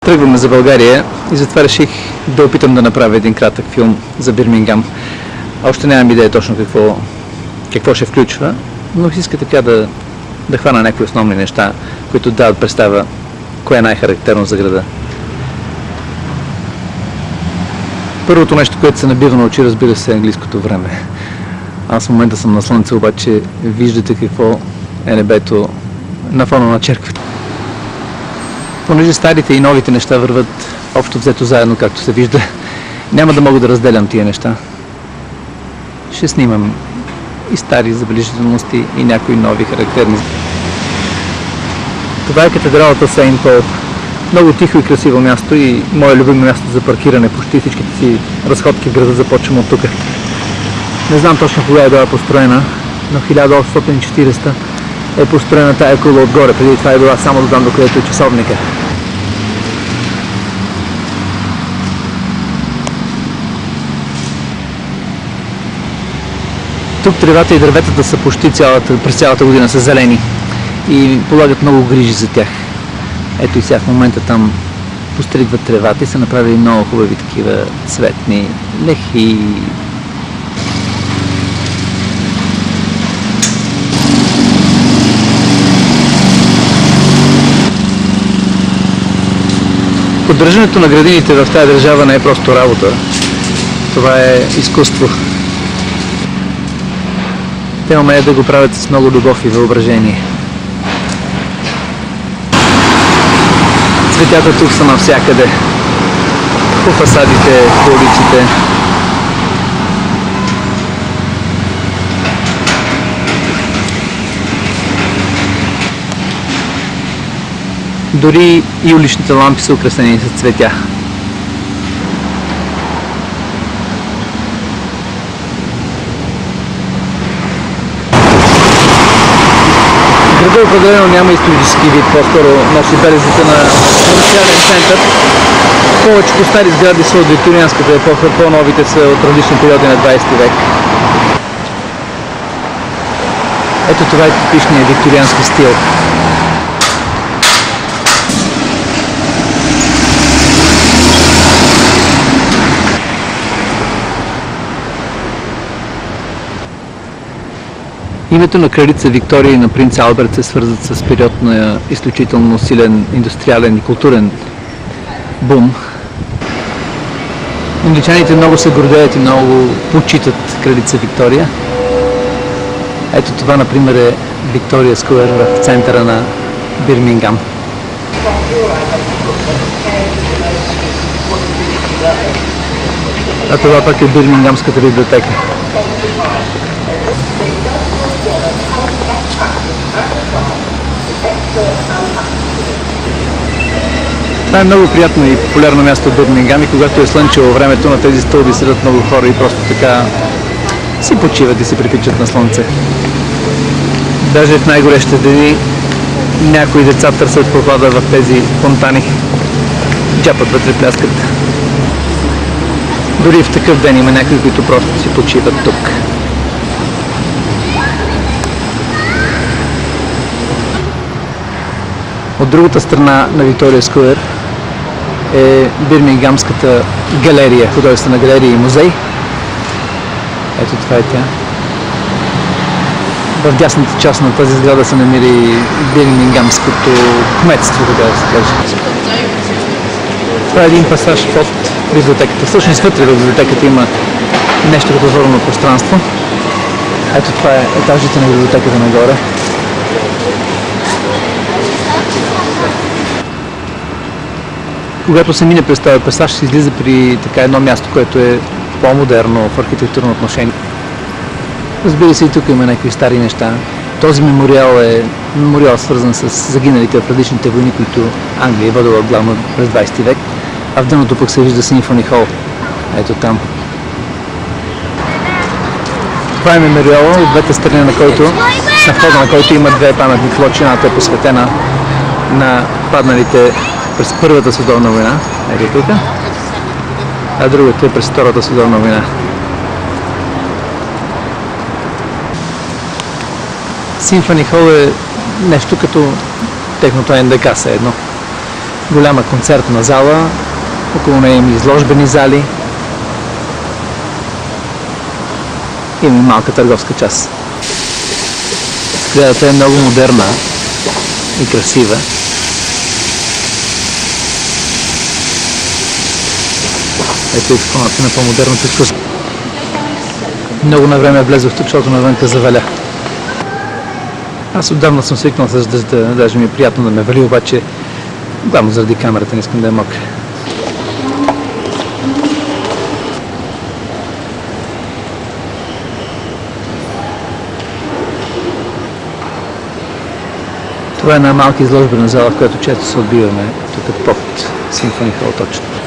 Тръгваме за България и затова реших да опитам да направя един кратък филм за Бирмингам. Още нямам идея точно какво ще включва, но си иска така да хвана някои основни неща, които дават представа кое е най-характерно за града. Първото нещо, което се набива на очи, разбира се, е английското време. Аз в момента съм на слънце, обаче виждате какво е небето на фона на черквата. Понеже старите и новите неща върват общо взето заедно, както се вижда, няма да мога да разделям тия неща. Ще снимам и стари забележителности, и някои нови характерни. Това е катедралата Сейнт Пол. Много тихо и красиво място и мое любимо място за паркиране. Почти всичките си разходки в града започвам от тук. Не знам точно кога е била построена, но 1840 е построена тая кула отгоре. Преди това е била само до там, докъдето е часовника. Тук тревата и дърветата са почти през цялата година са зелени и полагат много грижи за тях. Ето и сега в момента там постригват тревата и са направили много хубави такива цветни лехи. Поддържането на градините в тази държава не е просто работа. Това е изкуство. Те умеят да го правят с много любов и въображение. Цветята тук са навсякъде. По фасадите, по улиците. Дори и уличните лампи са украсени с цветя. Градът определено няма исторически вид, по-скоро носи белезите на индустриален център. Повечето стари сгради са от викторианската епоха, по-новите са от различни периоди на 20 век. Ето това е типичният викториански стил. Името на кралица Виктория и на принц Алберт се свързват с период на изключително силен индустриален и културен бум. Англичаните много се гордеят и много почитат кралица Виктория. Ето това, например, е Виктория Скуер в центъра на Бирмингам. А това пък е Бирмингамската библиотека. Това е много приятно и популярно място в Бирмингам и когато е слънчево времето, на тези стълби седят много хора и просто така си почиват и се притичат на слънце. Даже в най-горещите дни някои деца търсят прохлада в тези фонтани. Чапат вътре, пляскат. Дори в такъв ден има някои, които просто си почиват тук. От другата страна на Виктория Скуер е Бирмингамската галерия, художествена галерия и музей. Ето това е тя. В дясната част на тази сграда се намира и Бирмингамското кметство, така да се каже. Това е един пасаж под библиотеката. Всъщност вътре в библиотеката има нещо като отворено пространство. Ето това е етажите на библиотеката нагоре. Когато се мине през този пасаж, се излиза при така едно място, което е по-модерно в архитектурно отношение. Разбира се, и тук има някакви стари неща. Този мемориал е мемориал, свързан с загиналите в различните войни, които Англия е водила главно през 20 век, а в дъното пък се вижда Симфони Хол. Ето там. Това е мемориала, от двете страни на който, на входа на който има две паметни плочи. Едната е посветена на падналите през Първата световна война, ето тук, а другата е през Втората световна война. Симфони Хол е нещо като техното НДК, едно. голяма концертна зала, около нея има изложбени зали, има и малка търговска част. Сградата е много модерна и красива. Ето експонати на по-модерното изкуство. Много на време влезох тук, защото навънка заваля. Аз отдавна съм свикнал с дъжда, даже ми е приятно да ме вали, обаче главно заради камерата не искам да е мокра. Това е една малка изложбена зала, в която често се отбиваме тук под Симфони Хол точно.